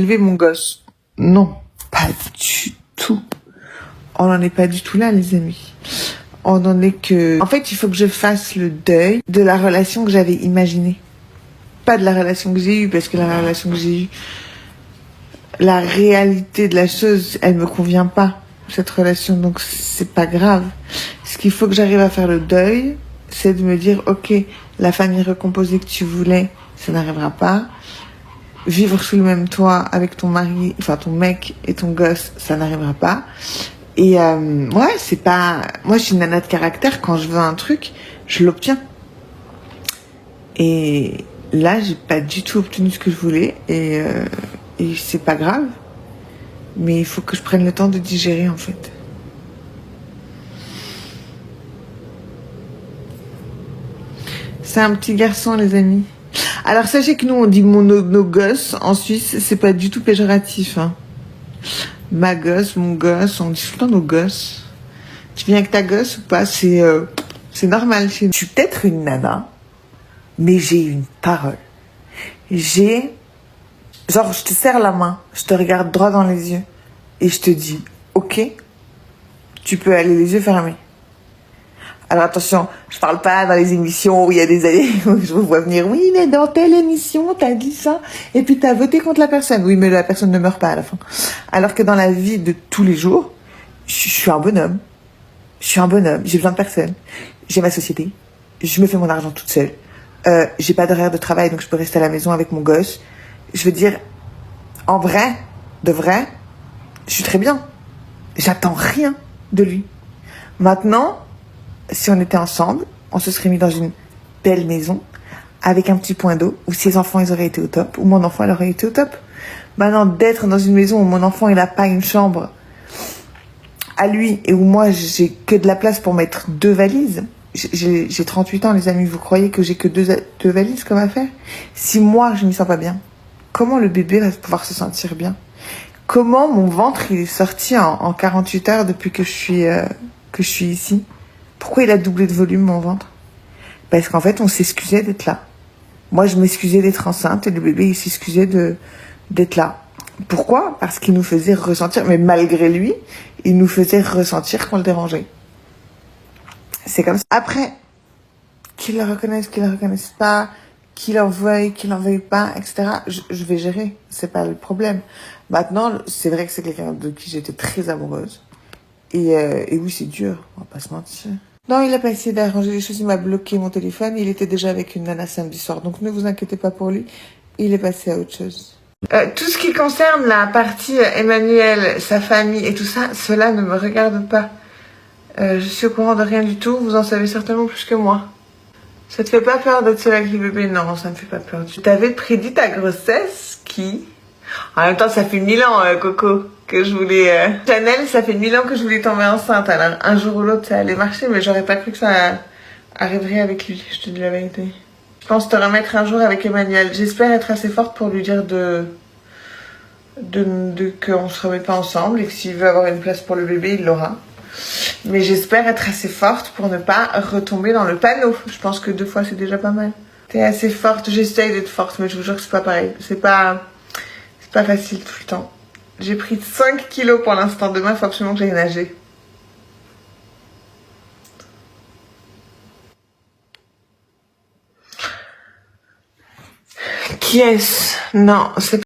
élever mon gosse. Non, pas du tout. On n'en est pas du tout là, les amis. On en est que... En fait, il faut que je fasse le deuil de la relation que j'avais imaginée. Pas de la relation que j'ai eue, parce que la relation que j'ai eue, la réalité de la chose, elle me convient pas, cette relation, donc c'est pas grave. Ce qu'il faut que j'arrive à faire le deuil, c'est de me dire, ok, la famille recomposée que tu voulais, ça n'arrivera pas. Vivre sous le même toit avec ton mari, enfin ton mec et ton gosse, ça n'arrivera pas. Et ouais, c'est pas... Moi, je suis une nana de caractère, quand je veux un truc, je l'obtiens. Et là, j'ai pas du tout obtenu ce que je voulais, et c'est pas grave. Mais il faut que je prenne le temps de digérer, en fait. C'est un petit garçon, les amis. Alors, sachez que nous, on dit nos gosses en Suisse, c'est pas du tout péjoratif, hein. Ma gosse, mon gosse, on dit tout le temps nos gosses. Tu viens avec ta gosse ou pas? C'est normal chez nous. Je suis peut-être une nana, mais j'ai une parole. Genre, je te serre la main, je te regarde droit dans les yeux, et je te dis, ok, tu peux aller les yeux fermés. Alors attention, je parle pas dans les émissions où il y a des années où je vous vois venir, oui, mais dans telle émission, t'as dit ça, et puis t'as voté contre la personne. Oui, mais la personne ne meurt pas à la fin. Alors que dans la vie de tous les jours, je suis un bonhomme. Je suis un bonhomme, j'ai besoin de personne. J'ai ma société, je me fais mon argent toute seule. J'ai pas d'horaire de travail, donc je peux rester à la maison avec mon gosse. Je veux dire, en vrai, de vrai, je suis très bien. J'attends rien de lui. Maintenant, si on était ensemble, on se serait mis dans une belle maison, avec un petit point d'eau, où ses enfants, ils auraient été au top, ou mon enfant, il aurait été au top. Maintenant, d'être dans une maison où mon enfant, il a pas une chambre à lui, et où moi, j'ai que de la place pour mettre 2 valises. J'ai 38 ans, les amis, vous croyez que j'ai que deux valises comme affaire? Si moi, je m'y sens pas bien, comment le bébé va pouvoir se sentir bien? Comment mon ventre, il est sorti en 48 heures depuis que je suis ici? Pourquoi il a doublé de volume, mon ventre? Parce qu'en fait, on s'excusait d'être là. Moi, je m'excusais d'être enceinte et le bébé, il s'excusait d'être là. Pourquoi? Parce qu'il nous faisait ressentir, mais malgré lui, il nous faisait ressentir qu'on le dérangeait. C'est comme ça. Après, qu'il le reconnaisse pas, qu'il en veuille pas, etc., je vais gérer. C'est pas le problème. Maintenant, c'est vrai que c'est quelqu'un de qui j'étais très amoureuse. Et oui, c'est dur, on va pas se mentir. Non, il a pas essayé d'arranger les choses, il m'a bloqué mon téléphone, il était déjà avec une nana samedi soir, donc ne vous inquiétez pas pour lui, il est passé à autre chose. Tout ce qui concerne la partie Emmanuel, sa famille et tout ça, cela ne me regarde pas. Je suis au courant de rien du tout, vous en savez certainement plus que moi. Ça te fait pas peur d'être seule avec le bébé? Non, ça me fait pas peur. Tu t'avais prédit ta grossesse qui... En même temps, ça fait 1000 ans, Coco, que je voulais... Chanel, ça fait 1000 ans que je voulais tomber enceinte. Alors, un jour ou l'autre, ça allait marcher, mais j'aurais pas cru que ça arriverait avec lui, je te dis la vérité. Je pense te remettre un jour avec Emmanuel. J'espère être assez forte pour lui dire qu'on se remet pas ensemble et que s'il veut avoir une place pour le bébé, il l'aura. Mais j'espère être assez forte pour ne pas retomber dans le panneau. Je pense que 2 fois, c'est déjà pas mal. T'es assez forte, j'essaye d'être forte, mais je vous jure que c'est pas pareil. C'est pas facile tout le temps. J'ai pris 5 kilos pour l'instant. Demain, il faut absolument que j'aille nager. Qui est-ce? Non, c'est